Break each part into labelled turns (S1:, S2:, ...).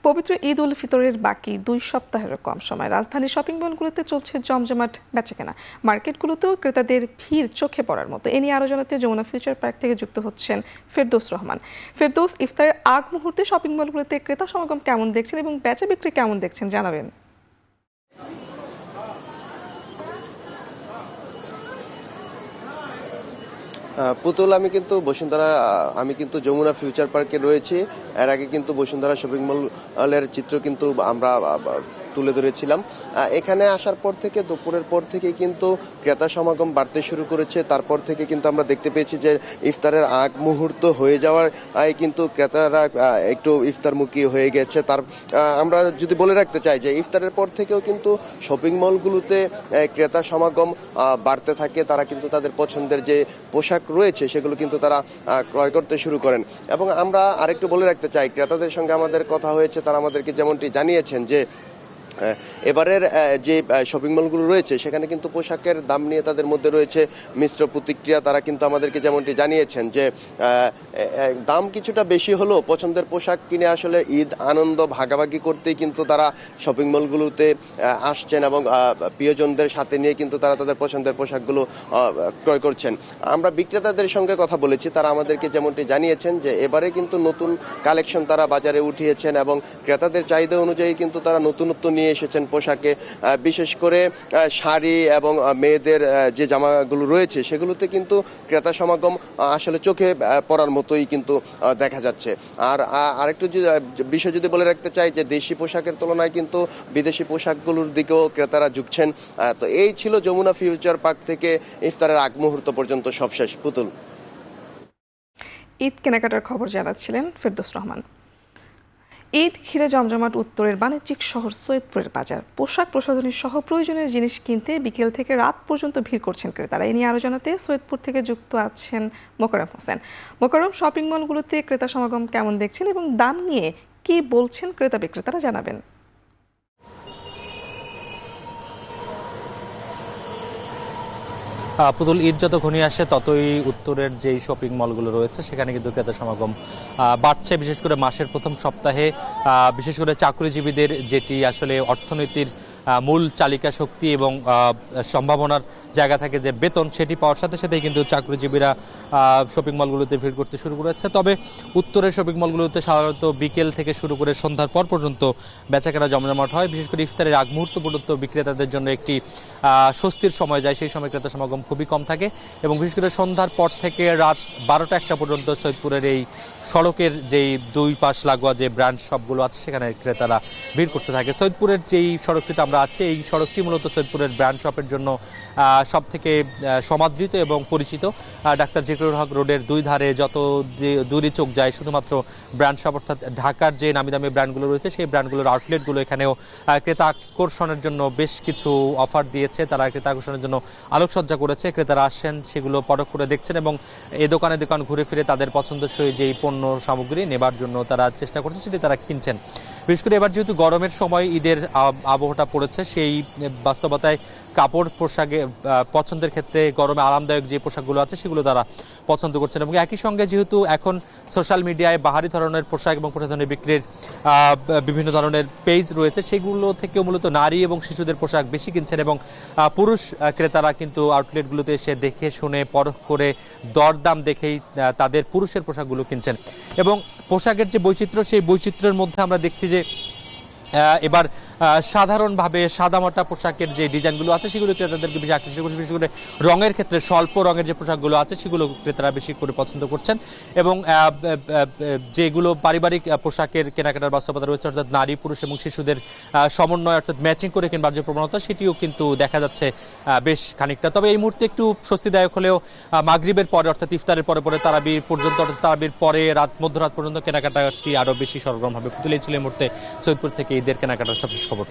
S1: পবিত্র ঈদ উল ফিতরের বাকি 2 সপ্তাহেরও কম সময় রাজধানীর শপিং মলগুলোতে চলছে জমজমাট বেচাকেনা। মার্কেটগুলোতেও ক্রেতাদের ভিড় চোখে পড়ার মতো। এ নিয়ে আরও জানাতে যমুনা ফিউচার পার্ক থেকে যুক্ত হচ্ছেন ফেরদৌস রহমান। ফেরদৌস, ইফতারের আগ মুহূর্তে শপিং মলগুলোতে ক্রেতা সমাগম কেমন দেখছেন এবং বেচা বিক্রি কেমন দেখছেন জানাবেন।
S2: পুতুল, আমি কিন্তু যমুনা ফিউচার পার্কে রয়েছি। এর আগে কিন্তু বসুন্ধরা শপিং মলের চিত্র কিন্তু আমরা তুলে ধরেছিলাম। এখানে আসার পর থেকে দুপুরের পর থেকে কিন্তু ক্রেতা সমাগম বাড়তে শুরু করেছে। তারপর থেকে কিন্তু আমরা দেখতে পেয়েছি যে ইফতারের আগ মুহূর্ত হয়ে যাওয়ার কিন্তু ক্রেতারা একটু ইফতারমুখী হয়ে গেছে। আমরা যদি বলে রাখতে চাই যে ইফতারের পর থেকেও কিন্তু শপিং মলগুলোতে ক্রেতা সমাগম বাড়তে থাকে। তারা কিন্তু তাদের পছন্দের যে পোশাক রয়েছে সেগুলো কিন্তু তারা ক্রয় করতে শুরু করেন। এবং আমরা আরেকটু বলে রাখতে চাই, ক্রেতাদের সঙ্গে আমাদের কথা হয়েছে, তারা আমাদেরকে যেমনটি জানিয়েছেন যে এবারের যে শপিং মলগুলো রয়েছে সেখানে কিন্তু পোশাকের দাম নিয়ে তাদের মধ্যে রয়েছে মিশ্র প্রতিক্রিয়া। তারা কিন্তু আমাদেরকে যেমনটি জানিয়েছেন যে দাম কিছুটা বেশি হলেও পছন্দের পোশাক কিনে আসলে ঈদ আনন্দ ভাগাভাগি করতেই কিন্তু তারা শপিং মলগুলোতে আসছেন এবং প্রিয়জনদের সাথে নিয়ে কিন্তু তারা তাদের পছন্দের পোশাকগুলো ক্রয় করছেন। আমরা বিক্রেতাদের সঙ্গে কথা বলেছি, তারা আমাদেরকে যেমনটি জানিয়েছেন যে এবারে কিন্তু নতুন কালেকশন তারা বাজারে উঠিয়েছেন এবং ক্রেতাদের চাহিদা অনুযায়ী কিন্তু তারা নতুনত্ব নিয়ে এসেছেন পোশাকে। বিশেষ করে শাড়ি এবং মেয়েদের যে জামাগুলো রয়েছে সেগুলোতে কিন্তু ক্রেতা সমাগম আসলে চোখে পড়ার মতোই কিন্তু দেখা যাচ্ছে। আর আরেকটু বিষয় যদি বলে রাখতে চাই যে দেশি পোশাকের তুলনায় কিন্তু বিদেশি পোশাকগুলোর দিকেও ক্রেতারা ঝুঁকছেন। তো এই ছিল যমুনা ফিউচার পার্ক থেকে ইফতারের আগ মুহূর্ত পর্যন্ত সবশেষ। পুতুল,
S1: ঈদ কেনাকাটার খবর জানাচ্ছিলেন ফেরদৌস রহমান। ঈদ ঘিরে জমজমাট উত্তরের বাণিজ্যিক শহর সৈয়দপুরের বাজার। পোশাক প্রসাধনী সহ প্রয়োজনীয় জিনিস কিনতে বিকেল থেকে রাত পর্যন্ত ভিড় করছেন ক্রেতারা। এ নিয়ে আরও জানাতে সৈয়দপুর থেকে যুক্ত আছেন মোকাররম হোসেন। মোকাররম, শপিং মলগুলোতে ক্রেতা সমাগম কেমন দেখছেন এবং দাম নিয়ে কি বলছেন ক্রেতা বিক্রেতারা জানাবেন।
S3: পুতুল, ঈদ যত ঘনিয়ে আসে ততই উত্তরের যেই শপিং মলগুলো রয়েছে সেখানে কিন্তু ক্রেতা সমাগম বাড়ছে। বিশেষ করে মাসের প্রথম সপ্তাহে বিশেষ করে চাকরিজীবীদের, যেটি আসলে অর্থনীতির মূল চালিকা শক্তি এবং সম্ভাবনার জায়গা থাকে যে বেতন, সেটি পাওয়ার সাথে সাথেই কিন্তু চাকরিজীবীরা শপিং মলগুলোতে ভিড় করতে শুরু করেছে। তবে উত্তরের শপিং মলগুলোতে সাধারণত বিকেল থেকে শুরু করে সন্ধ্যার পর পর্যন্ত বেচাকেনা জমজমাট হয়। বিশেষ করে ইফতারের আগ মুহূর্ত পর্যন্ত বিক্রেতাদের জন্য একটি স্বস্তির সময় যায়, সেই সময় ক্রেতা সমাগম খুবই কম থাকে। এবং বিশেষ করে সন্ধ্যার পর থেকে রাত 12টা-1টা পর্যন্ত সৈয়দপুরের এই সড়কের যেই দুই পাশ লাগোয়া যে ব্র্যান্ড শপগুলো আছে সেখানে ক্রেতারা ভিড় করতে থাকে। সৈয়দপুরের যেই সড়কটিতে আমরা আছি, এই সড়কটি মূলত সৈয়দপুরের ব্র্যান্ড শপের জন্য সব থেকে সমাদৃত এবং পরিচিত। ডাক্তার জিকরুল হক রোডের দুই ধারে যত দূরে চোখ যায় শুধুমাত্র ব্র্যান্ড শপ, অর্থাৎ ঢাকার যে নামি দামি ব্র্যান্ডগুলো রয়েছে সেই ব্র্যান্ডগুলোর আউটলেটগুলো এখানেও ক্রেতা আকর্ষণের জন্য বেশ কিছু অফার দিয়েছে। তারা ক্রেতা আকর্ষণের জন্য আলোকসজ্জা করেছে। ক্রেতারা আসছেন, সেগুলো পরখ করে দেখছেন এবং এই দোকানে দোকান ঘুরে ফিরে তাদের পছন্দসই যেই পণ্য সামগ্রী নেবার জন্য তারা চেষ্টা করছে সেটি তারা কিনছেন। বিশেষ করে এবার যেহেতু গরমের সময় ঈদের আবহটা পড়েছে, সেই বাস্তবতায় কাপড় পোশাকে পছন্দের ক্ষেত্রে গরমে আরামদায়ক যে পোশাকগুলো আছে সেগুলো তারা পছন্দ করছেন। এবং একই সঙ্গে যেহেতু এখন সোশ্যাল মিডিয়ায় বাহারি ধরনের পোশাক এবং প্রসাধনী বিক্রির বিভিন্ন ধরনের পেজ রয়েছে, সেগুলো থেকেও মূলত নারী এবং শিশুদের পোশাক বেশি কিনছেন এবং পুরুষ ক্রেতারা কিন্তু আউটলেটগুলোতে এসে দেখে শুনে পরখ করে দরদাম দেখেই তাদের পুরুষের পোশাকগুলো কিনছেন। এবং পোশাকের যে বৈচিত্র্য, সেই বৈচিত্র্যের মধ্যে আমরা দেখছি যে এবার সাধারণভাবে সাদামাটা পোশাকের যে ডিজাইনগুলো আছে সেগুলো ক্রেতাদেরকে বেশি আকর্ষিত করছে। বিশেষ করে রঙের ক্ষেত্রে স্বল্প রঙের যে পোশাকগুলো আছে সেগুলো ক্রেতারা বেশি করে পছন্দ করছেন। এবং যেগুলো পারিবারিক পোশাকের কেনাকাটার বাস্তবতা রয়েছে, অর্থাৎ নারী পুরুষ এবং শিশুদের সমন্বয়, অর্থাৎ ম্যাচিং করে কিনবার যে প্রবণতা, সেটিও কিন্তু দেখা যাচ্ছে বেশ খানিকটা। তবে এই মুহূর্তে একটু স্বস্তিদায়ক হলেও মাগরিবের পরে, অর্থাৎ ইফতারের পরে পরে তারাবির পর্যন্ত, অর্থাৎ তারাবির পরে মধ্যরাত পর্যন্ত কেনাকাটাটি আরও বেশি সরগরম হবে। তুলে ছিল এই মুহূর্তে সৈয়দপুর থেকে ঈদের কেনাকাটার সব খবর।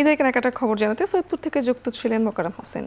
S1: ঈদের কেনাকাটার খবর জানাতে সৈয়দপুর থেকে যুক্ত ছিলেন মোকাররম হোসেন।